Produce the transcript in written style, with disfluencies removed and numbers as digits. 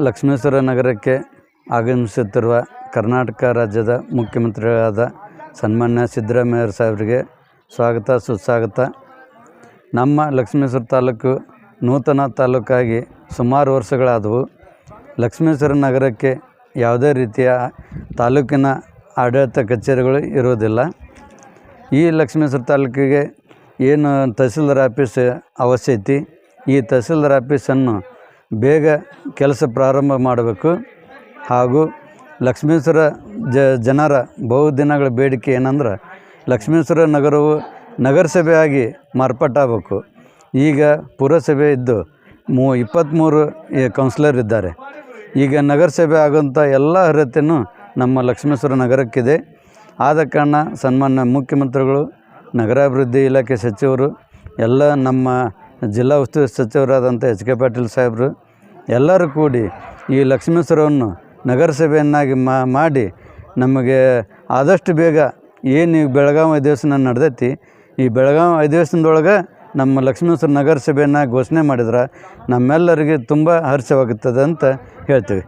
ಲಕ್ಷ್ಮೇಶ್ವರ ನಗರಕ್ಕೆ ಆಗಮಿಸುತ್ತಿರುವ ಕರ್ನಾಟಕ ರಾಜ್ಯದ ಮುಖ್ಯಮಂತ್ರಿಗಳಾದ ಸನ್ಮಾನ್ಯ ಸಿದ್ದರಾಮಯ್ಯ ಸಾಹೇಬರಿಗೆ ಸ್ವಾಗತ ಸುಸ್ವಾಗತ. ನಮ್ಮ ಲಕ್ಷ್ಮೇಶ್ವರ ತಾಲೂಕು ನೂತನ ತಾಲೂಕಾಗಿ ಸುಮಾರು ವರ್ಷಗಳಾದವು. ಲಕ್ಷ್ಮೇಶ್ವರ ನಗರಕ್ಕೆ ಯಾವುದೇ ರೀತಿಯ ತಾಲೂಕಿನ ಆಡಳಿತ ಕಚೇರಿಗಳು ಇರುವುದಿಲ್ಲ. ಈ ಲಕ್ಷ್ಮೇಶ್ವರ ತಾಲೂಕಿಗೆ ಏನು ತಹಸೀಲ್ದಾರ್ ಆಫೀಸ್ ಅವಶ್ಯ ಐತಿ, ಈ ತಹಸೀಲ್ದಾರ್ ಆಫೀಸನ್ನು ಬೇಗ ಕೆಲಸ ಪ್ರಾರಂಭ ಮಾಡಬೇಕು. ಹಾಗೂ ಲಕ್ಷ್ಮೇಶ್ವರ ಜನರ ಬಹುದಿನಗಳ ಬೇಡಿಕೆ ಏನಂದ್ರೆ ಲಕ್ಷ್ಮೇಶ್ವರ ನಗರವು ನಗರಸಭೆಯಾಗಿ ಮಾರ್ಪಾಟಾಗಬೇಕು. ಈಗ ಪುರಸಭೆ ಇದ್ದು 23 ಕೌನ್ಸಿಲರ್ ಇದ್ದಾರೆ. ಈಗ ನಗರಸಭೆ ಆಗುವಂಥ ಎಲ್ಲ ಅರ್ಹತೆಯೂ ನಮ್ಮ ಲಕ್ಷ್ಮೇಶ್ವರ ನಗರಕ್ಕಿದೆ. ಆದ ಕಾರಣ ಸನ್ಮಾನ್ಯ ಮುಖ್ಯಮಂತ್ರಿಗಳು, ನಗರಾಭಿವೃದ್ಧಿ ಇಲಾಖೆ ಸಚಿವರು, ಎಲ್ಲ ನಮ್ಮ ಜಿಲ್ಲಾ ಉಸ್ತುವಾರಿ ಸಚಿವರಾದಂಥ HK ಪಾಟೀಲ್ ಸಾಹೇಬರು ಎಲ್ಲರೂ ಕೂಡಿ ಈ ಲಕ್ಷ್ಮೇಶ್ವರವನ್ನು ನಗರಸಭೆಯನ್ನಾಗಿ ಮಾಡಿ ನಮಗೆ ಆದಷ್ಟು ಬೇಗ ಏನು ಬೆಳಗಾವಿ ಅಧಿವೇಶನ ನಡೆದೈತಿ, ಈ ಬೆಳಗಾವಿ ಅಧಿವೇಶನದೊಳಗೆ ನಮ್ಮ ಲಕ್ಷ್ಮೇಶ್ವರ ನಗರಸಭೆಯನ್ನು ಘೋಷಣೆ ಮಾಡಿದ್ರೆ ನಮ್ಮೆಲ್ಲರಿಗೆ ತುಂಬ ಹರ್ಷವಾಗುತ್ತದೆ ಅಂತ ಹೇಳ್ತೀವಿ.